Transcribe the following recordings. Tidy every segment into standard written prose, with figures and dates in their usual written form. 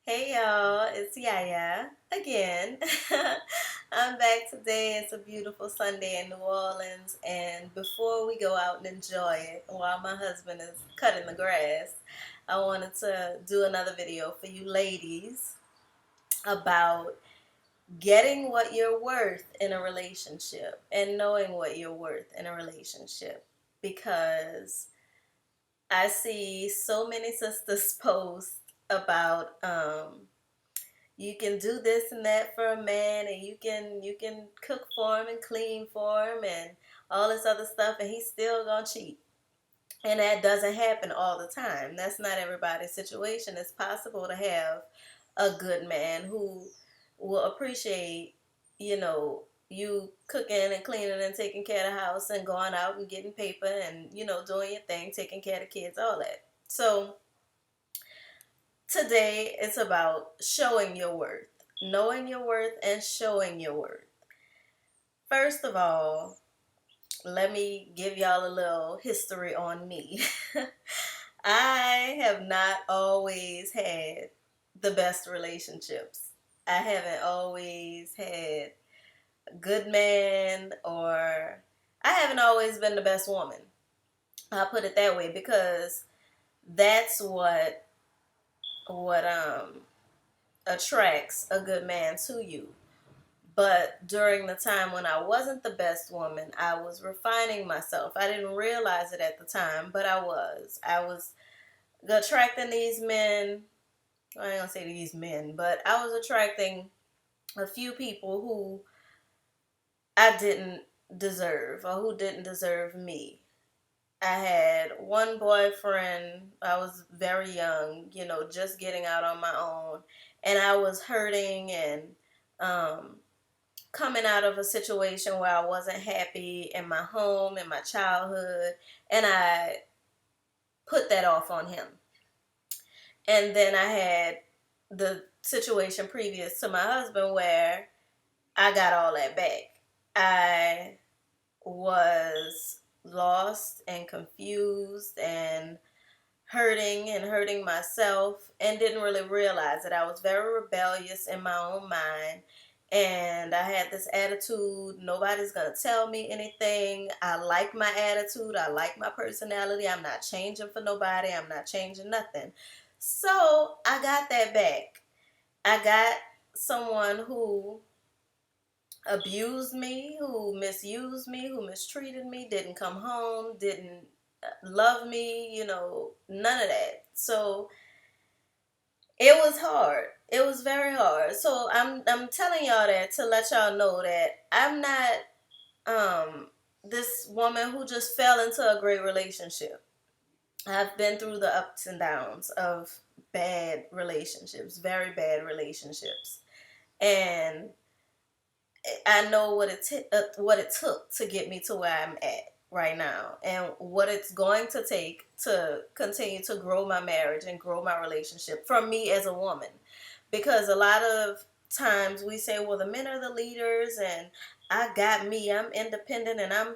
Hey y'all, it's YahYa again. I'm back today. It's a beautiful Sunday in New Orleans, and before we go out and enjoy it while my husband is cutting the grass, I wanted to do another video for you ladies about getting what you're worth in a relationship and knowing what you're worth in a relationship because I see so many sisters post about you can do this and that for a man, and you can cook for him and clean for him and all this other stuff, and he's still gonna cheat. And that doesn't happen all the time. That's not everybody's situation. It's possible to have a good man who will appreciate, you cooking and cleaning and taking care of the house and going out and getting paper and doing your thing, taking care of the kids, all that. So today it's about showing your worth, knowing your worth, and showing your worth. First of all, let me give y'all a little history on me. I have not always had the best relationships. I haven't always had a good man, or I haven't always been the best woman. I'll put it that way because that's what attracts a good man to you. But during the time when I wasn't the best woman, I was refining myself. I didn't realize it at the time, but I was. I was attracting these men. I ain't gonna say these men, but I was attracting a few people who I didn't deserve, or who didn't deserve me. I had one boyfriend. I was very young, just getting out on my own, and I was hurting and um, coming out of a situation where I wasn't happy in my home, in my childhood, and I put that off on him. And then I had the situation previous to my husband where I got all that back. I was lost and confused and hurting myself, and didn't really realize that I was very rebellious in my own mind, and I had this attitude, nobody's gonna tell me anything. I like my attitude, I like my personality, I'm not changing for nobody, I'm not changing nothing. So I got that back. I got someone who abused me, who misused me, who mistreated me, didn't come home, didn't love me, none of that. So it was hard. It was very hard. So I'm telling y'all that to let y'all know that I'm not this woman who just fell into a great relationship. I've been through the ups and downs of bad relationships, very bad relationships. And I know what it took to get me to where I'm at right now, and what it's going to take to continue to grow my marriage and grow my relationship from me as a woman. Because a lot of times we say, well, the men are the leaders, and I got me, I'm independent, and I'm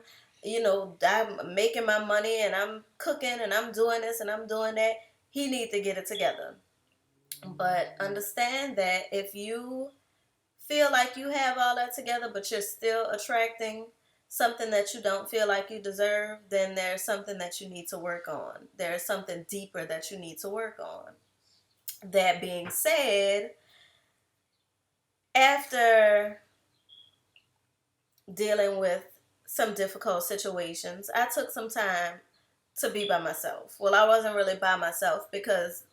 making my money, and I'm cooking, and I'm doing this, and I'm doing that. He needs to get it together. But understand that if you feel like you have all that together, but you're still attracting something that you don't feel like you deserve, then there's something that you need to work on. There's something deeper that you need to work on. That being said, after dealing with some difficult situations, I took some time to be by myself. Well, I wasn't really by myself because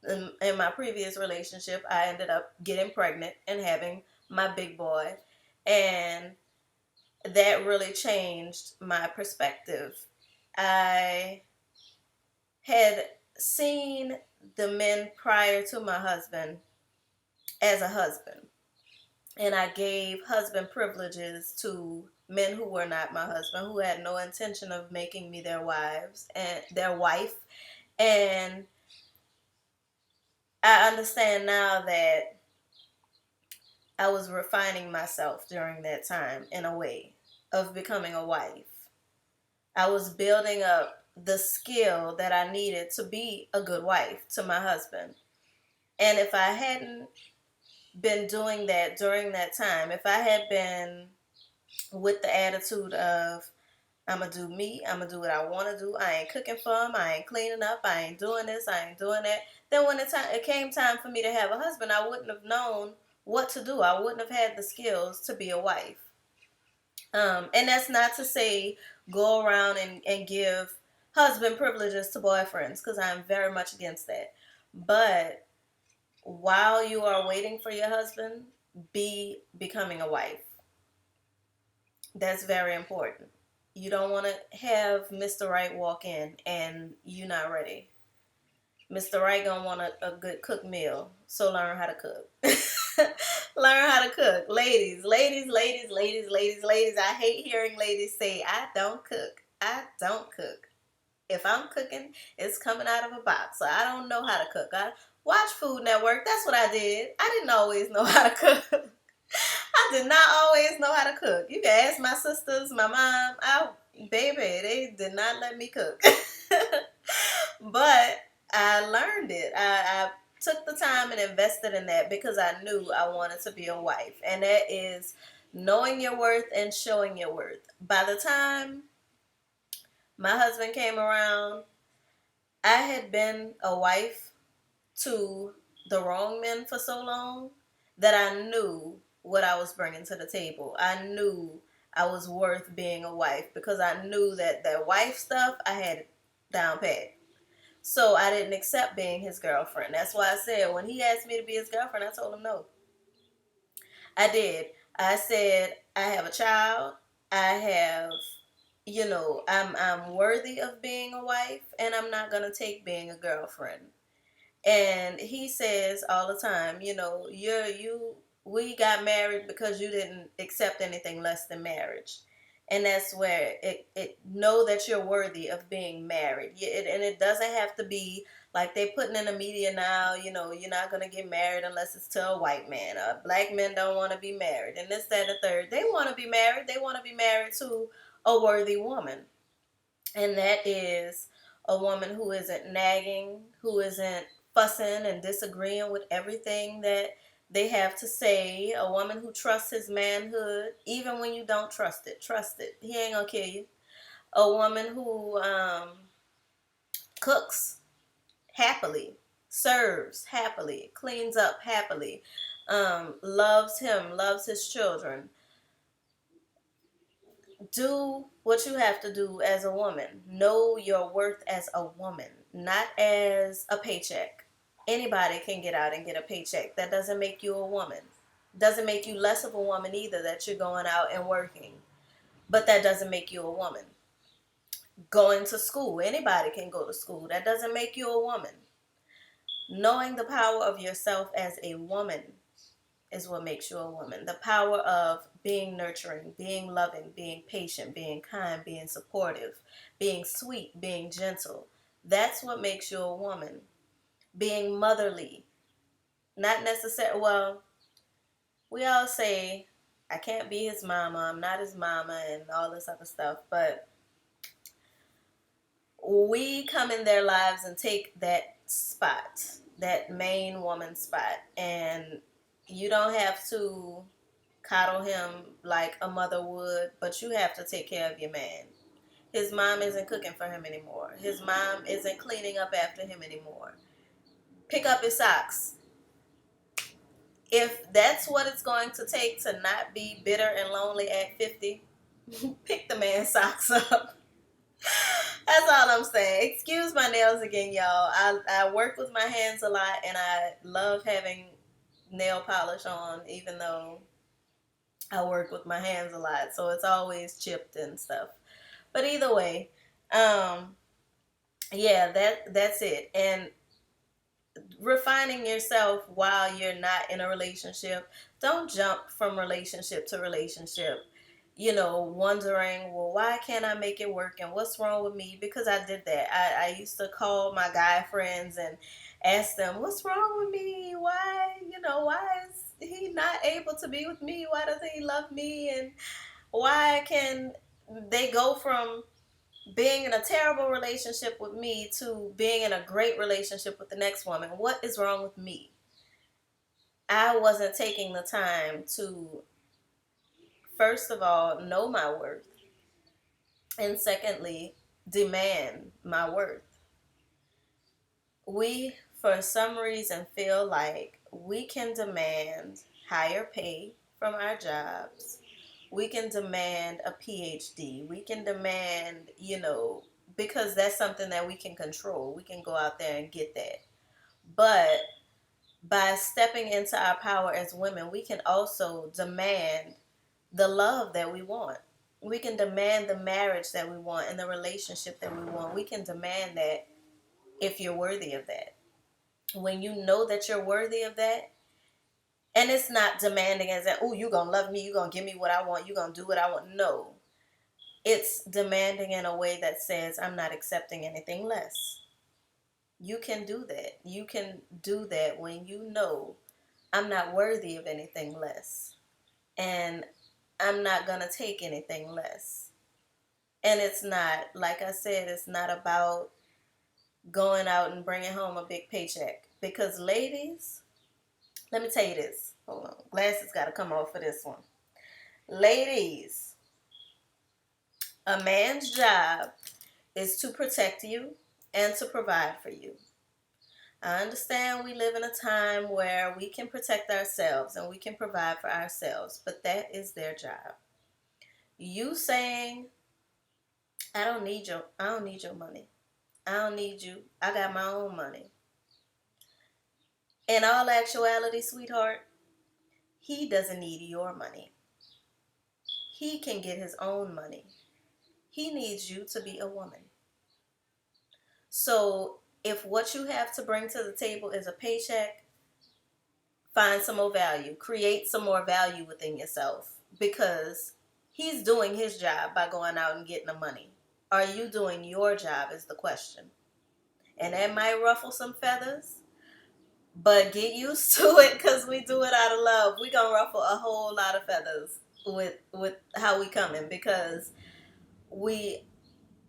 in my previous relationship, I ended up getting pregnant and having my big boy. And that really changed my perspective. I had seen the men prior to my husband as a husband, and I gave husband privileges to men who were not my husband, who had no intention of making me their wife. And I understand now that I was refining myself during that time in a way of becoming a wife. I was building up the skill that I needed to be a good wife to my husband. And if I hadn't been doing that during that time, if I had been with the attitude of, I'm gonna do me, I'm gonna do what I want to do, I ain't cooking for him, I ain't cleaning up, I ain't doing this, I ain't doing that, then when it came time for me to have a husband, I wouldn't have known what to do. I wouldn't have had the skills to be a wife. And that's not to say go around and give husband privileges to boyfriends, because I'm very much against that. But while you are waiting for your husband, be becoming a wife. That's very important. You don't want to have Mr. Right walk in and you not ready. Mr. Right gonna want a good cooked meal, so learn how to cook. Learn how to cook. Ladies, ladies, ladies, ladies, ladies, ladies. I hate hearing ladies say, I don't cook. I don't cook. If I'm cooking, it's coming out of a box. So I don't know how to cook. I watch Food Network. That's what I did. I didn't always know how to cook. I did not always know how to cook. You can ask my sisters, my mom. Baby, they did not let me cook. But I learned it. I took the time and invested in that because I knew I wanted to be a wife. And that is knowing your worth and showing your worth. By the time my husband came around, I had been a wife to the wrong men for so long that I knew what I was bringing to the table. I knew I was worth being a wife because I knew that wife stuff I had down pat. So I didn't accept being his girlfriend. That's why I said when he asked me to be his girlfriend, I told him no. I did. I said I have a child. I have, I'm worthy of being a wife, and I'm not gonna take being a girlfriend. And he says all the time, we got married because you didn't accept anything less than marriage. And that's where it know that you're worthy of being married. And it doesn't have to be like they putting in the media now, you're not going to get married unless it's to a white man. Black men don't want to be married. And this, that, and the third. They want to be married. They want to be married to a worthy woman. And that is a woman who isn't nagging, who isn't fussing and disagreeing with everything that they have to say. A woman who trusts his manhood, even when you don't trust it. Trust it. He ain't gonna kill you. A woman who cooks happily, serves happily, cleans up happily, loves him, loves his children. Do what you have to do as a woman. Know your worth as a woman, not as a paycheck. Anybody can get out and get a paycheck. That doesn't make you a woman. Doesn't make you less of a woman either that you're going out and working. But that doesn't make you a woman. Going to school. Anybody can go to school. That doesn't make you a woman. Knowing the power of yourself as a woman is what makes you a woman. The power of being nurturing, being loving, being patient, being kind, being supportive, being sweet, being gentle. That's what makes you a woman. Being motherly. Not necessarily, well, we all say, I can't be his mama, I'm not his mama, and all this other stuff, but we come in their lives and take that spot, that main woman spot, and you don't have to coddle him like a mother would, but you have to take care of your man. His mom isn't cooking for him anymore. His mom isn't cleaning up after him anymore. Pick up his socks. If that's what it's going to take to not be bitter and lonely at 50, pick the man's socks up. That's all I'm saying. Excuse my nails again, y'all. I work with my hands a lot, and I love having nail polish on, even though I work with my hands a lot, so it's always chipped and stuff. But either way, um, yeah, that's it. And refining yourself while you're not in a relationship. Don't jump from relationship to relationship, wondering, well, why can't I make it work and what's wrong with me? Because I did that. I used to call my guy friends and ask them, what's wrong with me? Why is he not able to be with me? Why doesn't he love me? And why can they go from being in a terrible relationship with me to being in a great relationship with the next woman? What is wrong with me? I wasn't taking the time to, first of all, know my worth, and secondly, demand my worth. We, for some reason, feel like we can demand higher pay from our jobs. We can demand a PhD. We can demand, because that's something that we can control. We can go out there and get that. But by stepping into our power as women, we can also demand the love that we want. We can demand the marriage that we want and the relationship that we want. We can demand that if you're worthy of that. When you know that you're worthy of that, and it's not demanding as in, oh, you're going to love me, you're going to give me what I want, you're going to do what I want. No. It's demanding in a way that says, I'm not accepting anything less. You can do that. You can do that when you know I'm not worthy of anything less. And I'm not going to take anything less. And it's not, like I said, it's not about going out and bringing home a big paycheck. Because ladies, let me tell you this. Hold on. Glasses got to come off for this one. Ladies, a man's job is to protect you and to provide for you. I understand we live in a time where we can protect ourselves and we can provide for ourselves, but that is their job. You saying, I don't need your money. I don't need you. I got my own money. In all actuality, sweetheart, he doesn't need your money. He can get his own money. He needs you to be a woman. So if what you have to bring to the table is a paycheck, find some more value. Create some more value within yourself, because he's doing his job by going out and getting the money. Are you doing your job is the question. And that might ruffle some feathers, but get used to it, because we do it out of love. We gonna ruffle a whole lot of feathers with how we coming, because we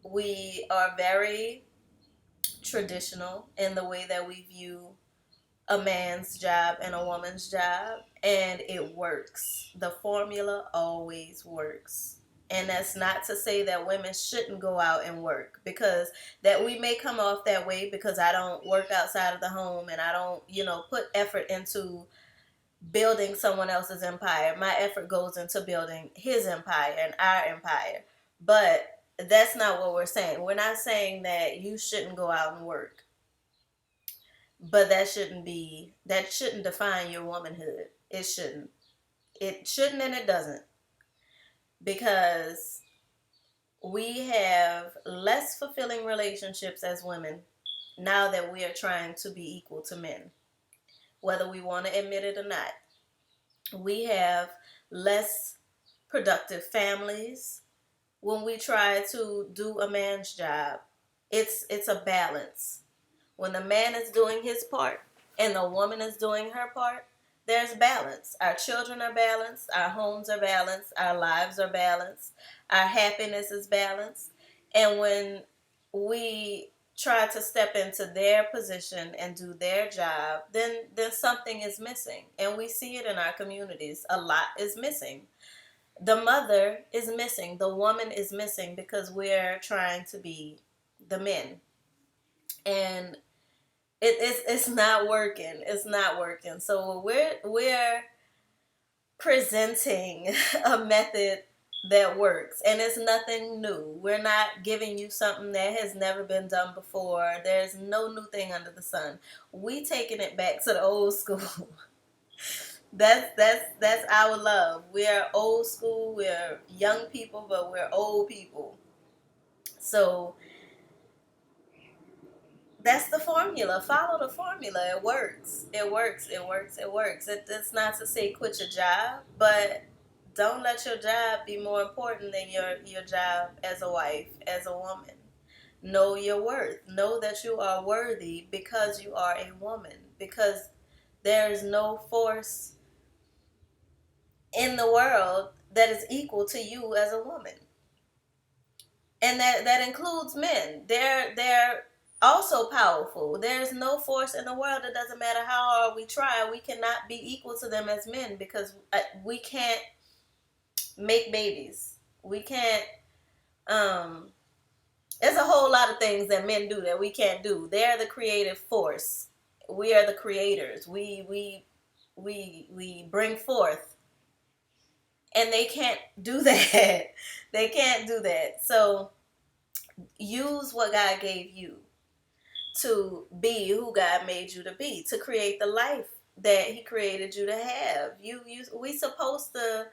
we are very traditional in the way that we view a man's job and a woman's job, and it works. The formula always works. And that's not to say that women shouldn't go out and work, because that we may come off that way because I don't work outside of the home and I don't, put effort into building someone else's empire. My effort goes into building his empire and our empire. But that's not what we're saying. We're not saying that you shouldn't go out and work. But that shouldn't define your womanhood. It shouldn't. It shouldn't, and it doesn't. Because we have less fulfilling relationships as women now that we are trying to be equal to men. Whether we want to admit it or not. We have less productive families when we try to do a man's job. It's a balance. When the man is doing his part and the woman is doing her part, there's balance. Our children are balanced, our homes are balanced, our lives are balanced, our happiness is balanced. And when we try to step into their position and do their job, then something is missing. And we see it in our communities. A lot is missing. The mother is missing. The woman is missing because we're trying to be the men. And it's not working. It's not working. So we're presenting a method that works, and it's nothing new. We're not giving you something that has never been done before. There's no new thing under the sun. We taking it back to the old school. That's our love. We're old school. We're young people, but we're old people. So that's the formula. Follow the formula. It works. It works. It works. It works. It's not to say quit your job, but don't let your job be more important than your job as a wife, as a woman. Know your worth. Know that you are worthy because you are a woman. Because there is no force in the world that is equal to you as a woman. And that includes men. They're also powerful. There's no force in the world. It doesn't matter how hard we try. We cannot be equal to them as men because we can't make babies. We can't. Um, there's a whole lot of things that men do that we can't do. They're the creative force. We are the creators. We bring forth, and they can't do that. They can't do that. So use what God gave you to be who God made you to be, to create the life that He created you to have. We supposed to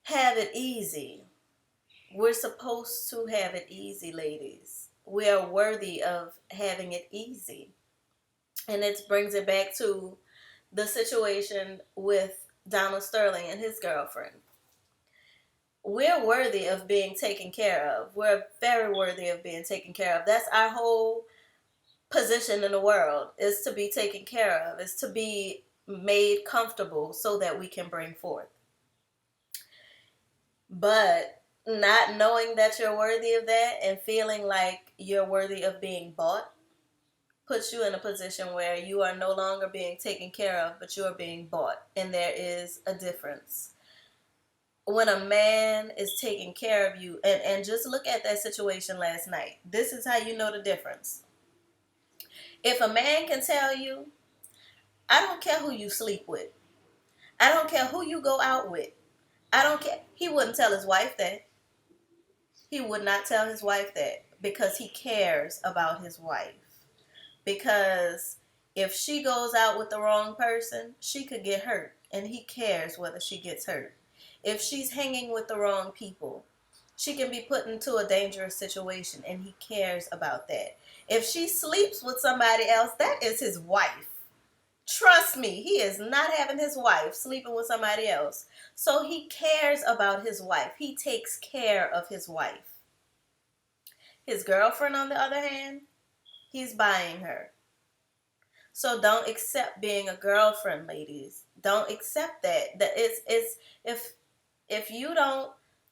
have it easy. We're supposed to have it easy, ladies. We are worthy of having it easy. And it brings it back to the situation with Donald Sterling and his girlfriend. We're worthy of being taken care of. We're very worthy of being taken care of. That's our whole position in the world, is to be taken care of, is to be made comfortable so that we can bring forth. But not knowing that you're worthy of that and feeling like you're worthy of being bought puts you in a position where you are no longer being taken care of, but you are being bought. And there is a difference. When a man is taking care of you, and just look at that situation last night. This is how you know the difference. If a man can tell you, I don't care who you sleep with, I don't care who you go out with, I don't care. He wouldn't tell his wife that. He would not tell his wife that because he cares about his wife. Because if she goes out with the wrong person, she could get hurt, and he cares whether she gets hurt. If she's hanging with the wrong people, she can be put into a dangerous situation, and he cares about that. If she sleeps with somebody else, that is his wife. Trust me, he is not having his wife sleeping with somebody else. So he cares about his wife. He takes care of his wife. His girlfriend, on the other hand, he's buying her. So don't accept being a girlfriend, ladies. Don't accept that. That it's if you don't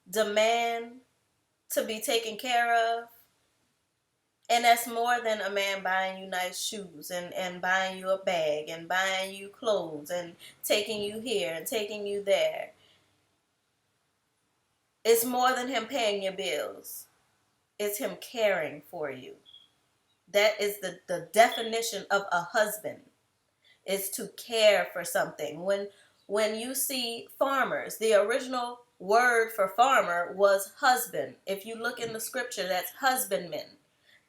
demand to be taken care of, and that's more than a man buying you nice shoes and buying you a bag and buying you clothes and taking you here and taking you there. It's more than him paying your bills. It's him caring for you. That is the definition of a husband, is to care for something. When you see farmers, the original word for farmer was husband. If you look in the scripture, that's husbandman.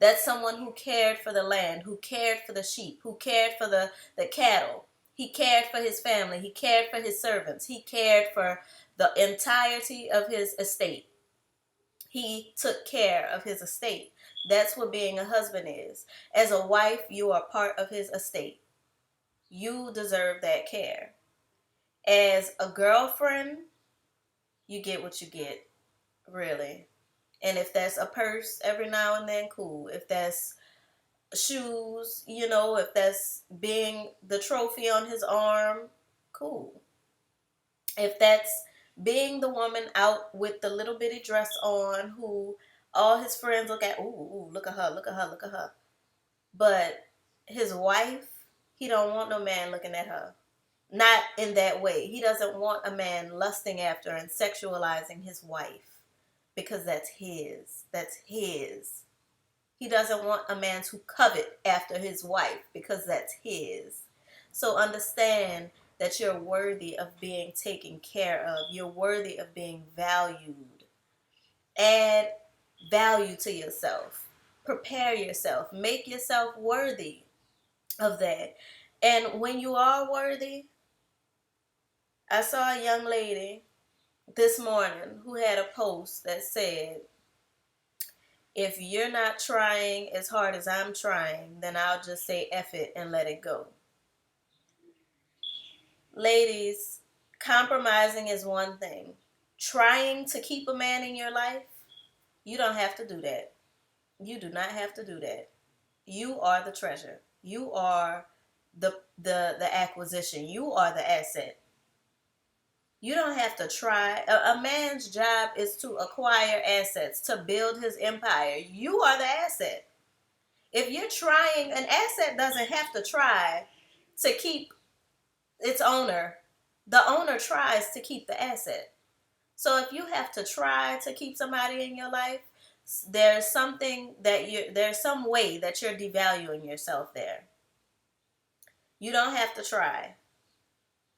That's someone who cared for the land, who cared for the sheep, who cared for the cattle. He cared for his family. He cared for his servants. He cared for the entirety of his estate. He took care of his estate. That's what being a husband is. As a wife, you are part of his estate. You deserve that care. As a girlfriend, you get what you get, really. And if that's a purse every now and then, cool. If that's shoes, if that's being the trophy on his arm, cool. If that's being the woman out with the little bitty dress on who all his friends look at, ooh, look at her, look at her, look at her. But his wife, he don't want no man looking at her. Not in that way. He doesn't want a man lusting after and sexualizing his wife because that's his. That's his. He doesn't want a man to covet after his wife because that's his. So understand that you're worthy of being taken care of. You're worthy of being valued. Add value to yourself. Prepare yourself. Make yourself worthy of that. And when you are worthy, I saw a young lady this morning who had a post that said, if you're not trying as hard as I'm trying, then I'll just say F it and let it go. Ladies, compromising is one thing. Trying to keep a man in your life, you don't have to do that. You do not have to do that. You are the treasure. You are the acquisition. You are the asset. You don't have to try. A man's job is to acquire assets, to build his empire. You are the asset. If you're trying, an asset doesn't have to try to keep its owner. The owner tries to keep the asset. So if you have to try to keep somebody in your life, there's some way that you're devaluing yourself there. You don't have to try.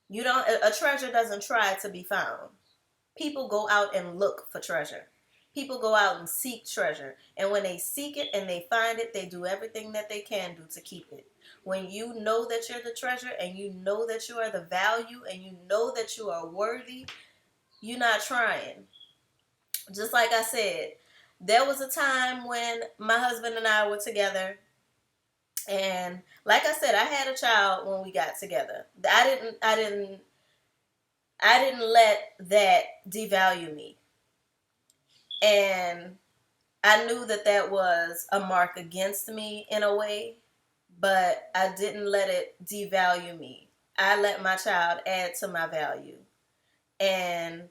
You don't A treasure doesn't try to be found. People go out and look for treasure. People go out and seek treasure. And when they seek it and they find it, they do everything that they can do to keep it. When you know that you're the treasure and you know that you are the value and you know that you are worthy, you're not trying. Just like I said, there was a time when my husband and I were together, and like I said, I had a child when we got together. I didn't let that devalue me. And I knew that that was a mark against me in a way, but I didn't let it devalue me. I let my child add to my value. And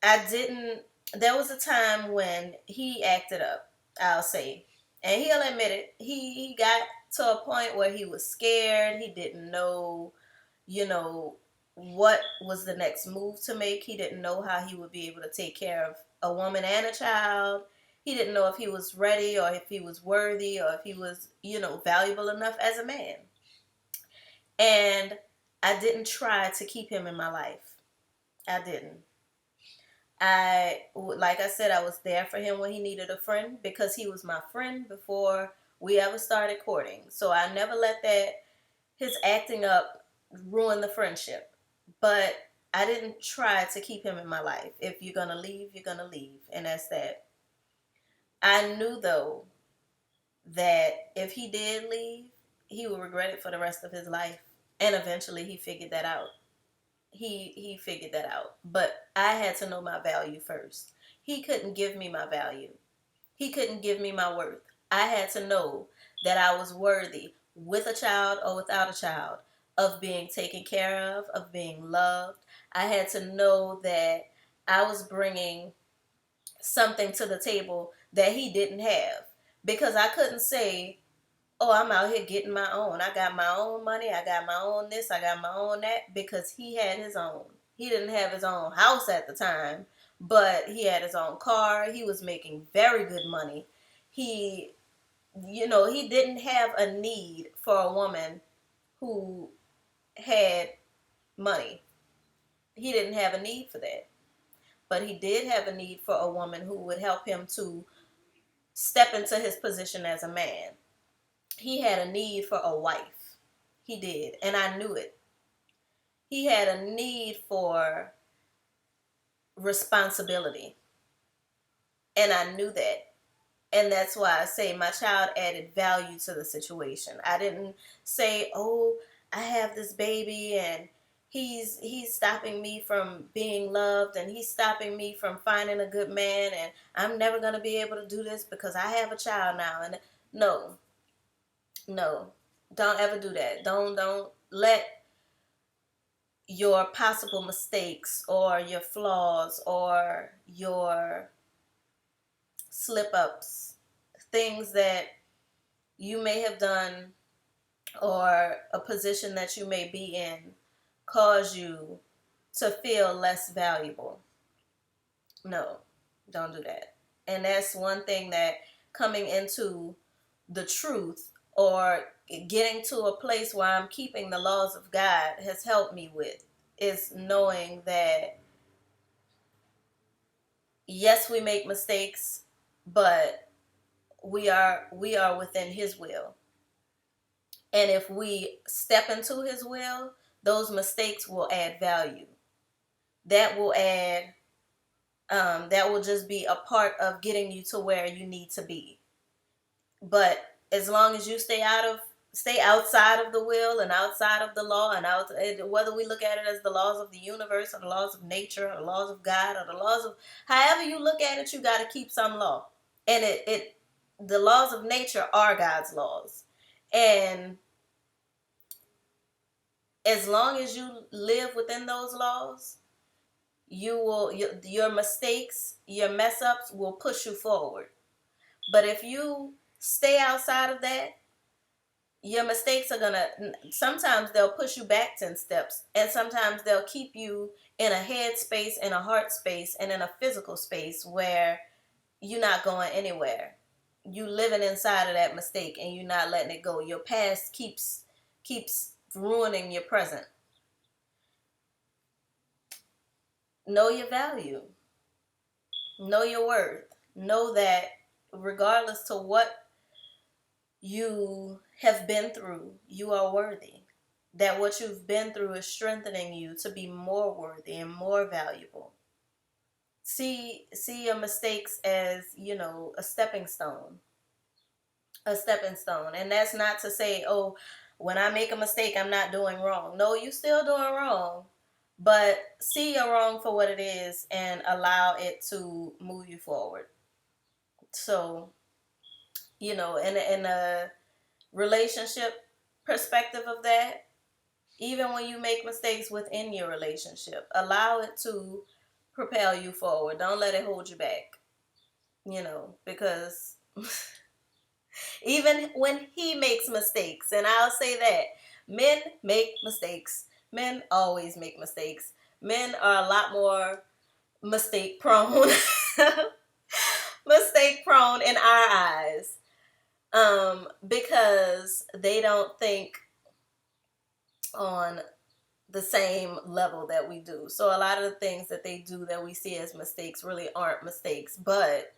I didn't, there was a time when he acted up, I'll say. And he'll admit it. He got to a point where he was scared. He didn't know, you know, what was the next move to make. He didn't know how he would be able to take care of a woman and a child. He didn't know if he was ready or if he was worthy or if he was, valuable enough as a man. And I didn't try to keep him in my life. I didn't. Like I said, I was there for him when he needed a friend because he was my friend before we ever started courting. So I never let his acting up ruin the friendship. But I didn't try to keep him in my life. If you're going to leave, you're going to leave. And that's that. I knew, though, that if he did leave, he would regret it for the rest of his life. And eventually he figured that out. He figured that out. But I had to know my value first. He couldn't give me my value. He couldn't give me my worth. I had to know that I was worthy, with a child or without a child, of being taken care of being loved. I had to know that I was bringing something to the table that he didn't have. Because I couldn't say, oh, I'm out here getting my own. I got my own money. I got my own this. I got my own that. Because he had his own. He didn't have his own house at the time, but he had his own car. He was making very good money. He, he didn't have a need for a woman who had money. He didn't have a need for that. But he did have a need for a woman who would help him to step into his position as a man. He had a need for a wife. He did. And I knew it. He had a need for responsibility. And I knew that. And that's why I say my child added value to the situation. I didn't say, oh, I have this baby and he's stopping me from being loved and he's stopping me from finding a good man and I'm never going to be able to do this because I have a child now. And no, don't ever do that. Don't let your possible mistakes or your flaws or your slip ups, things that you may have done or a position that you may be in, cause you to feel less valuable. No, don't do that. And that's one thing that coming into the truth or getting to a place where I'm keeping the laws of God has helped me with, is knowing that yes, we make mistakes, but we are within his will. And if we step into his will, those mistakes will add value. That will add, that will just be a part of getting you to where you need to be. But as long as you stay outside of the will and outside of the law whether we look at it as the laws of the universe or the laws of nature or the laws of God or the laws of, however you look at it, you got to keep some law. And the laws of nature are God's laws. And as long as you live within those laws, your mistakes, your mess ups will push you forward. But if you stay outside of that, your mistakes are gonna, sometimes they'll push you back 10 steps, and sometimes they'll keep you in a head space, in a heart space, and in a physical space where you're not going anywhere. You living inside of that mistake and you're not letting it go. Your past keeps ruining your present. Know your value. Know your worth. Know that regardless to what you have been through, you are worthy. That what you've been through is strengthening you to be more worthy and more valuable. See your mistakes as, a stepping stone. A stepping stone. And that's not to say, oh, when I make a mistake, I'm not doing wrong. No, you still doing wrong. But see your wrong for what it is and allow it to move you forward. So, in a relationship perspective of that, even when you make mistakes within your relationship, allow it to propel you forward. Don't let it hold you back, because even when he makes mistakes, and I'll say that men make mistakes, men always make mistakes. Men are a lot more mistake prone, mistake prone in our eyes, because they don't think on the same level that we do. So a lot of the things that they do that we see as mistakes really aren't mistakes. But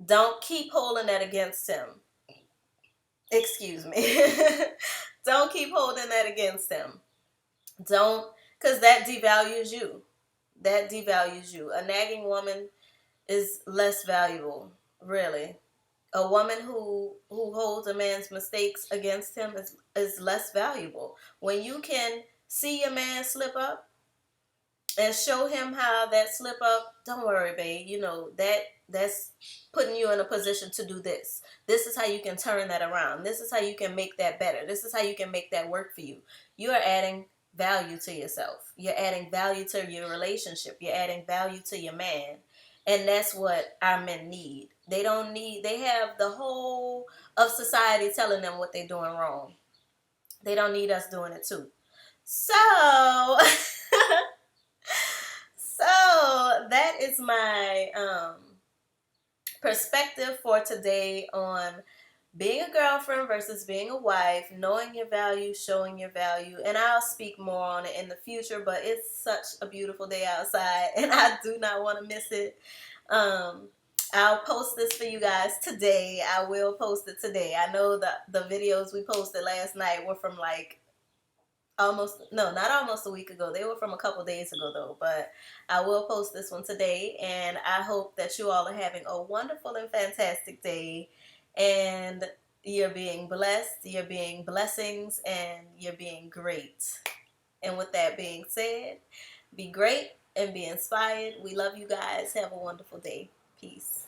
don't keep holding that against him. Excuse me. Don't keep holding that against him. Don't, because that devalues you. That devalues you. A nagging woman is less valuable, really. A woman who holds a man's mistakes against him is less valuable. When you can see a man slip up and show him how that slip up, don't worry, babe. That's putting you in a position to do this. This is how you can turn that around. This is how you can make that better. This is how you can make that work for you. You are adding value to yourself. You're adding value to your relationship. You're adding value to your man. And that's what our men need. They don't need, they have the whole of society telling them what they're doing wrong. They don't need us doing it too. So, so that is my perspective for today on being a girlfriend versus being a wife, knowing your value, showing your value. And I'll speak more on it in the future, but it's such a beautiful day outside and I do not want to miss it. I'll post this for you guys today. I will post it today. I know that the videos we posted last night were from not almost a week ago. They were from a couple days ago though, but I will post this one today, and I hope that you all are having a wonderful and fantastic day, and you're being blessed, you're being blessings, and you're being great. And with that being said, be great and be inspired. We love you guys. Have a wonderful day. Peace.